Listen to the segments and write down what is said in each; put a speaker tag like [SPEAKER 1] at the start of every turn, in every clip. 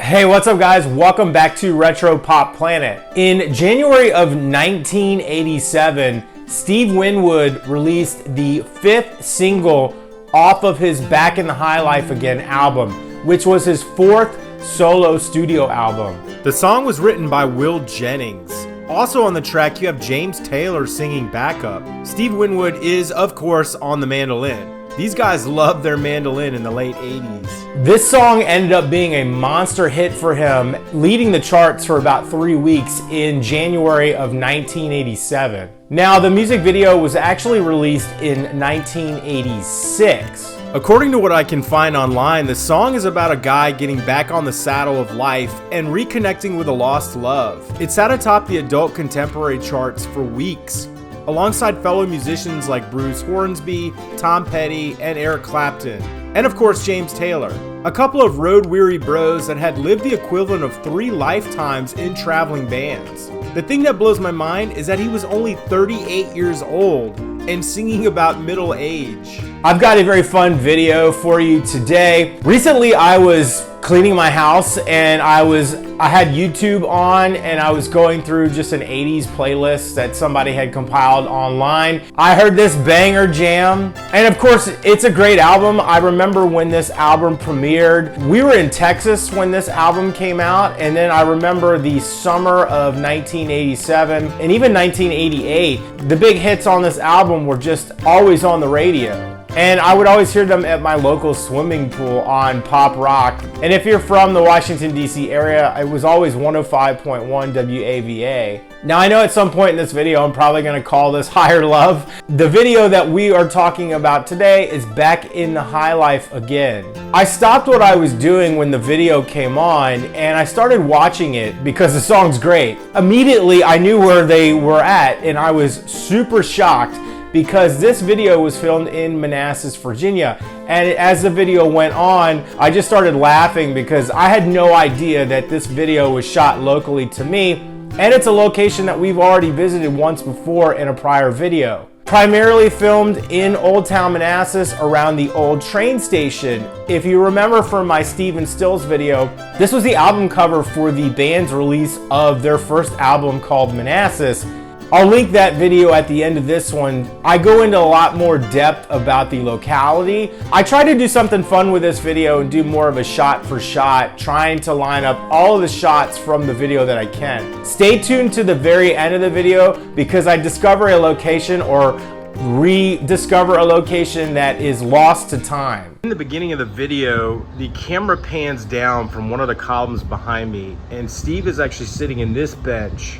[SPEAKER 1] Hey, what's up guys? Welcome back to Retro Pop Planet. In January of 1987, Steve Winwood released the fifth single off of his Back in the High Life Again album, which was his fourth solo studio album.
[SPEAKER 2] The song was written by Will Jennings. Also on the track, you have James Taylor singing backup. Steve Winwood is, of course, on the mandolin. These guys loved their mandolin in the late 80s.
[SPEAKER 1] This song ended up being a monster hit for him, leading the charts for about 3 weeks in January of 1987. Now, the music video was actually released in 1986.
[SPEAKER 2] According to what I can find online, the song is about a guy getting back on the saddle of life and reconnecting with a lost love. It sat atop the adult contemporary charts for weeks, alongside fellow musicians like Bruce Hornsby, Tom Petty, and Eric Clapton, and of course James Taylor, a couple of road-weary bros that had lived the equivalent of 3 lifetimes in traveling bands. The thing that blows my mind is that he was only 38 years old and singing about middle age.
[SPEAKER 1] I've got a very fun video for you today. Recently I was cleaning my house and I had YouTube on and I was going through just an 80s playlist that somebody had compiled online. I heard this banger jam, and of course it's a great album. I remember when this album premiered. We were in Texas when this album came out, and then I remember the summer of 1987 and even 1988. The big hits on this album were just always on the radio. And I would always hear them at my local swimming pool on Pop Rock. And if you're from the Washington, D.C. area, it was always 105.1 WAVA. Now I know at some point in this video, I'm probably gonna call this Higher Love. The video that we are talking about today is Back in the High Life Again. I stopped what I was doing when the video came on and I started watching it because the song's great. Immediately I knew where they were at and I was super shocked, because this video was filmed in Manassas, Virginia. And as the video went on, I just started laughing because I had no idea that this video was shot locally to me. And it's a location that we've already visited once before in a prior video. Primarily filmed in Old Town Manassas around the old train station. If you remember from my Steve Stills video, this was the album cover for the band's release of their first album called Manassas. I'll link that video at the end of this one. I go into a lot more depth about the locality. I try to do something fun with this video and do more of a shot for shot, trying to line up all of the shots from the video that I can. Stay tuned to the very end of the video because I discover a location or rediscover a location that is lost to time.
[SPEAKER 2] In the beginning of the video, the camera pans down from one of the columns behind me, and Steve is actually sitting in this bench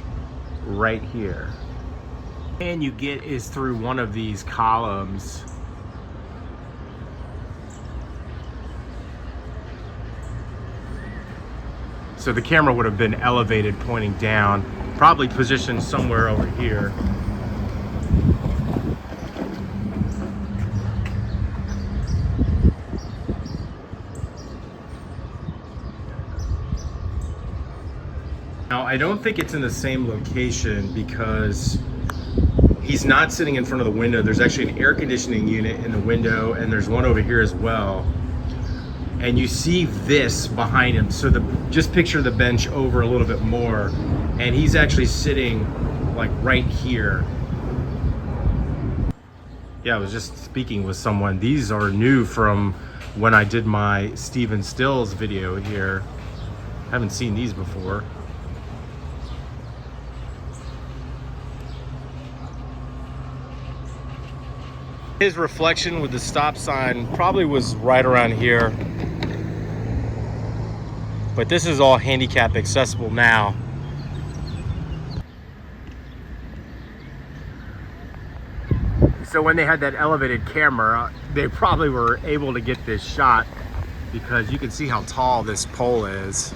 [SPEAKER 2] right here. And you get is through one of these columns. So the camera would have been elevated pointing down, probably positioned somewhere over here. Now, I don't think it's in the same location because he's not sitting in front of the window. There's actually an air conditioning unit in the window, and there's one over here as well. And you see this behind him. So just picture the bench over a little bit more, and he's actually sitting like right here. Yeah, I was just speaking with someone. These are new from when I did my Steve Stills video here. Haven't seen these before. His reflection with the stop sign probably was right around here. But this is all handicap accessible now. So when they had that elevated camera, they probably were able to get this shot because you can see how tall this pole is.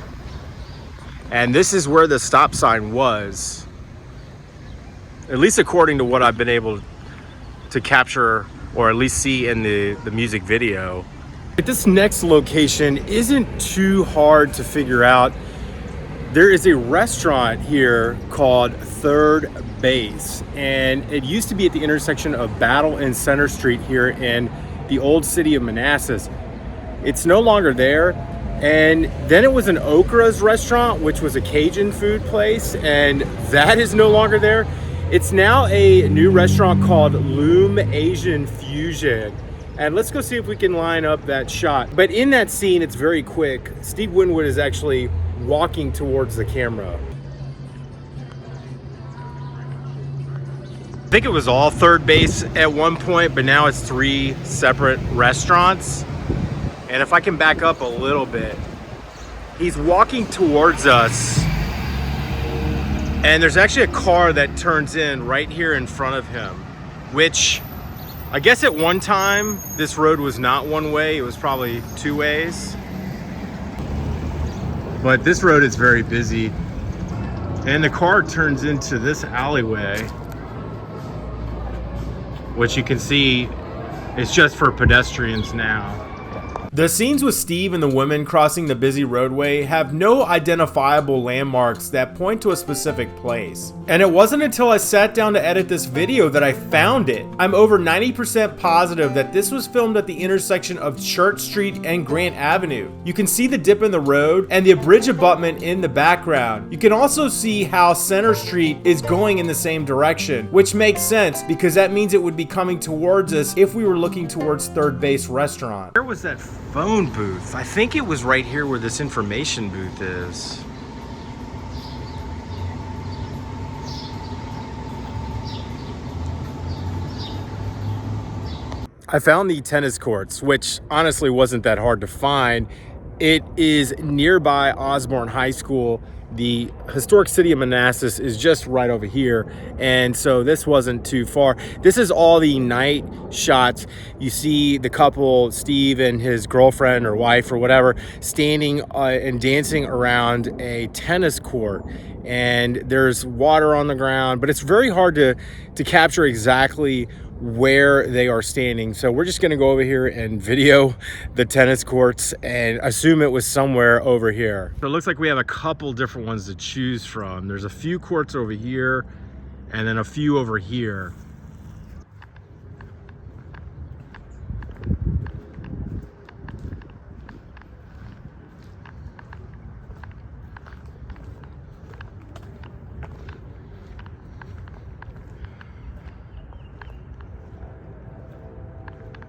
[SPEAKER 2] And this is where the stop sign was, at least according to what I've been able to capture or at least see in the music video. This next location isn't too hard to figure out. There is a restaurant here called Third Base, and it used to be at the intersection of Battle and Center Street here in the old city of Manassas. It's no longer there, And then it was an Okra's restaurant, which was a Cajun food place, and that is no longer there. It's now a new restaurant called Loom Asian Fusion. And let's go see if we can line up that shot. But in that scene, it's very quick. Steve Winwood is actually walking towards the camera. I think it was all Third Base at one point, but now it's 3 separate restaurants. And if I can back up a little bit, he's walking towards us. And there's actually a car that turns in right here in front of him, which I guess at one time, this road was not one way, it was probably 2 ways. But this road is very busy. And the car turns into this alleyway, which you can see is just for pedestrians now. The scenes with Steve and the women crossing the busy roadway have no identifiable landmarks that point to a specific place. And it wasn't until I sat down to edit this video that I found it. I'm over 90% positive that this was filmed at the intersection of Church Street and Grant Avenue. You can see the dip in the road and the bridge abutment in the background. You can also see how Center Street is going in the same direction, which makes sense because that means it would be coming towards us if we were looking towards Third Base Restaurant. Where was that phone booth? I think it was right here where this information booth is. I found the tennis courts, which honestly wasn't that hard to find. It is nearby Osborne High School. The historic city of Manassas is just right over here, and so this wasn't too far. This is all the night shots. You see the couple, Steve and his girlfriend or wife or whatever, standing and dancing around a tennis court, and there's water on the ground, but it's very hard to capture exactly where they are standing. So we're just going to go over here and video the tennis courts and assume it was somewhere over here. So it looks like we have a couple different ones to choose from. There's a few courts over here and then a few over here.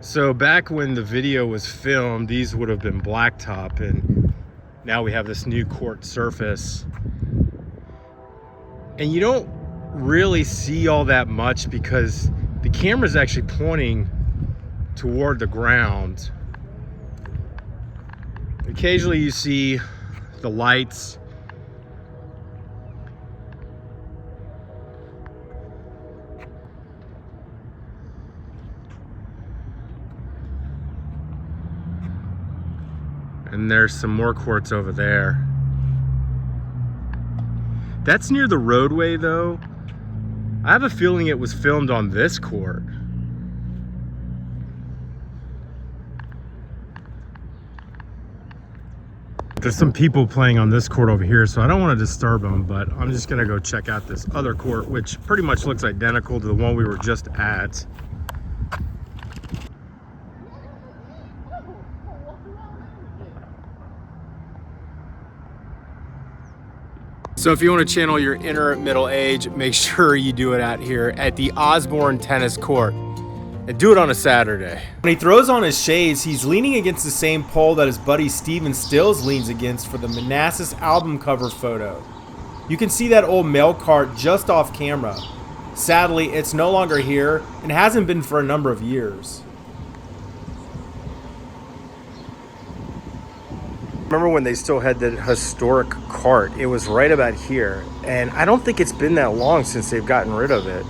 [SPEAKER 2] So back when the video was filmed, these would have been blacktop, and now we have this new court surface. And you don't really see all that much because the camera's actually pointing toward the ground. Occasionally you see the lights. And there's some more courts over there. That's near the roadway though. I have a feeling it was filmed on this court. There's some people playing on this court over here, so I don't want to disturb them, but I'm just gonna go check out this other court, which pretty much looks identical to the one we were just at. So if you want to channel your inner middle age, make sure you do it out here at the Osborne Tennis Court. And do it on a Saturday. When he throws on his shades, he's leaning against the same pole that his buddy Steven Stills leans against for the Manassas album cover photo. You can see that old mail cart just off camera. Sadly, it's no longer here and hasn't been for a number of years. Remember when they still had the historic cart? It was right about here, and I don't think it's been that long since they've gotten rid of it.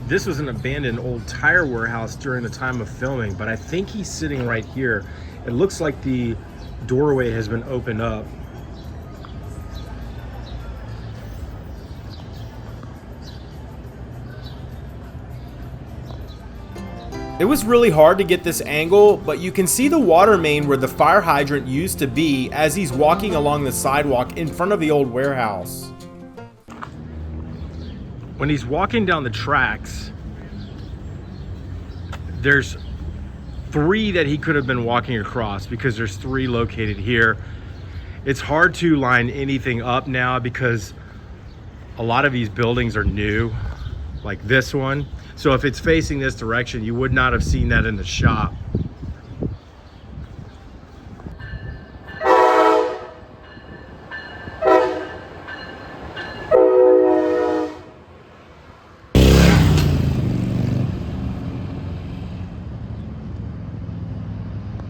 [SPEAKER 2] This was an abandoned old tire warehouse during the time of filming, but I think he's sitting right here. It looks like the doorway has been opened up. It was really hard to get this angle, but you can see the water main where the fire hydrant used to be as he's walking along the sidewalk in front of the old warehouse. When he's walking down the tracks, there's 3 that he could have been walking across, because there's 3 located here. It's hard to line anything up now because a lot of these buildings are new, like this one. So if it's facing this direction, you would not have seen that in the shop.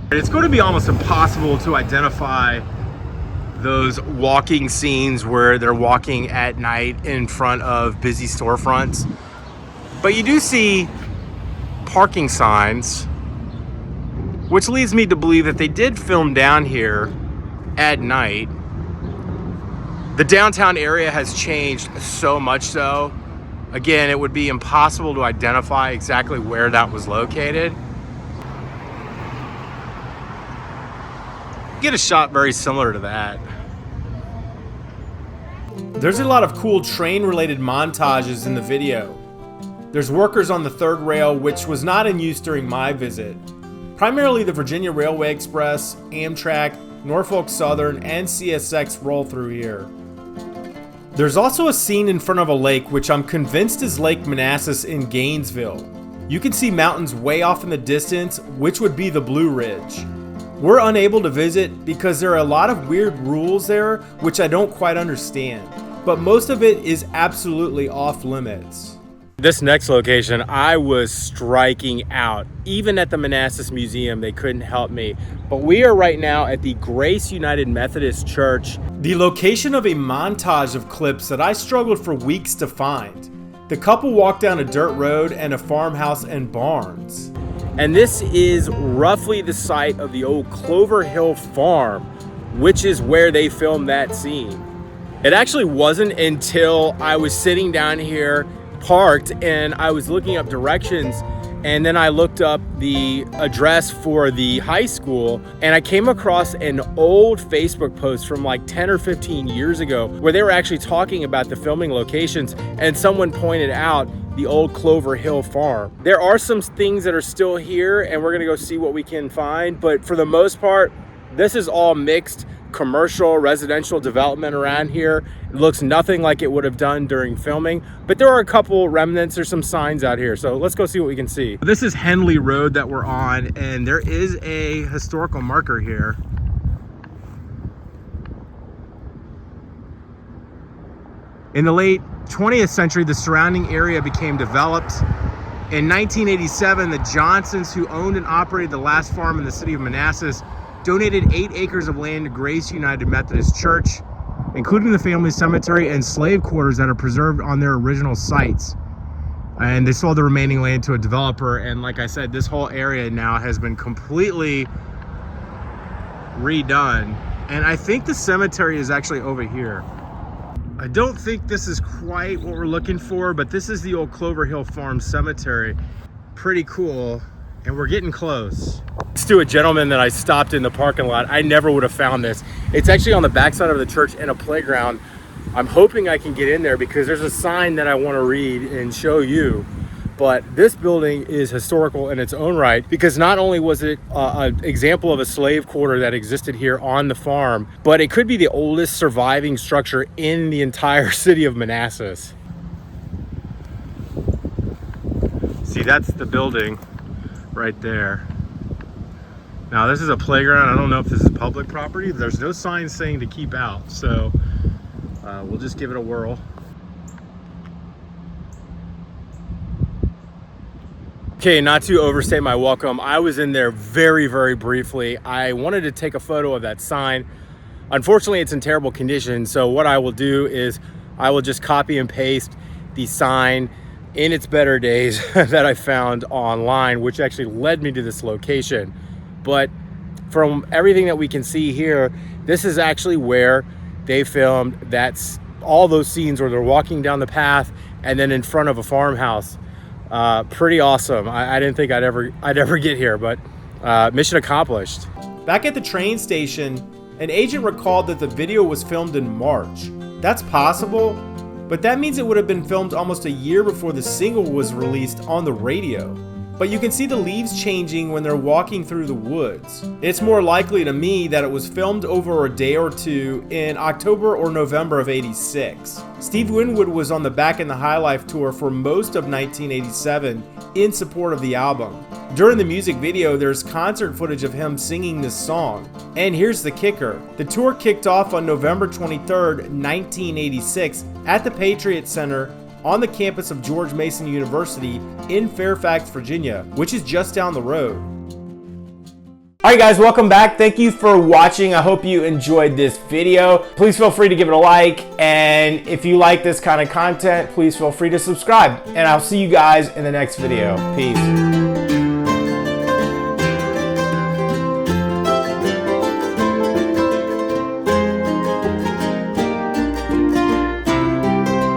[SPEAKER 2] It's going to be almost impossible to identify those walking scenes where they're walking at night in front of busy storefronts. But you do see parking signs, which leads me to believe that they did film down here at night. The downtown area has changed so much so. Again, it would be impossible to identify exactly where that was located. Get a shot very similar to that.
[SPEAKER 1] There's a lot of cool train-related montages in the video. There's workers on the 3rd rail, which was not in use during my visit. Primarily the Virginia Railway Express, Amtrak, Norfolk Southern, and CSX roll through here. There's also a scene in front of a lake, which I'm convinced is Lake Manassas in Gainesville. You can see mountains way off in the distance, which would be the Blue Ridge. We're unable to visit because there are a lot of weird rules there, which I don't quite understand, but most of it is absolutely off limits.
[SPEAKER 2] This next location, I was striking out. Even at the Manassas Museum, they couldn't help me. But we are right now at the Grace United Methodist Church.
[SPEAKER 1] The location of a montage of clips that I struggled for weeks to find. The couple walked down a dirt road and a farmhouse and barns.
[SPEAKER 2] And this is roughly the site of the old Clover Hill Farm, which is where they filmed that scene. It actually wasn't until I was sitting down here, parked, and I was looking up directions, and then I looked up the address for the high school, and I came across an old Facebook post from like 10 or 15 years ago where they were actually talking about the filming locations, and someone pointed out the old Clover Hill Farm. There are some things that are still here, and we're gonna go see what we can find, but for the most part, this is all mixed commercial, residential development around here. It looks nothing like it would have done during filming, but there are a couple remnants. There's some signs out here, so let's go see what we can see. This is Henley Road that we're on, and there is a historical marker here. In the late 20th century, the surrounding area became developed. In 1987, the Johnsons, who owned and operated the last farm in the city of Manassas, donated 8 acres of land to Grace United Methodist Church, including the family cemetery and slave quarters that are preserved on their original sites. And they sold the remaining land to a developer, and like I said, this whole area now has been completely redone. And I think the cemetery is actually over here. I don't think this is quite what we're looking for, but this is the old Clover Hill Farm Cemetery. Pretty cool, and we're getting close. It's to a gentleman that I stopped in the parking lot. I never would have found this. It's actually on the backside of the church in a playground. I'm hoping I can get in there because there's a sign that I want to read and show you. But this building is historical in its own right, because not only was it an example of a slave quarter that existed here on the farm, but it could be the oldest surviving structure in the entire city of Manassas. See, that's the building right there. Now this is a playground. I don't know if this is public property. There's no sign saying to keep out, so we'll just give it a whirl. Okay, not to overstay my welcome, I was in there very, very briefly. I wanted to take a photo of that sign. Unfortunately, it's in terrible condition, so what I will do is I will just copy and paste the sign in its better days that I found online, which actually led me to this location. But from everything that we can see here, this is actually where they filmed that's all those scenes where they're walking down the path and then in front of a farmhouse. Pretty awesome. I didn't think I'd ever get here, but mission accomplished.
[SPEAKER 1] Back at the train station, an agent recalled that the video was filmed in March. That's possible, but that means it would have been filmed almost a year before the single was released on the radio. but you can see the leaves changing when they're walking through the woods. It's more likely to me that it was filmed over a day or two in October or November of '86. Steve Winwood was on the Back in the High Life tour for most of 1987 in support of the album. During the music video, there's concert footage of him singing this song. And here's the kicker. The tour kicked off on November 23rd, 1986 at the Patriot Center on the campus of George Mason University in Fairfax, Virginia, which is just down the road. Alright guys, welcome back. Thank you for watching. I hope you enjoyed this video. Please feel free to give it a like, and if you like this kind of content, please feel free to subscribe. And I'll see you guys in the next video. Peace.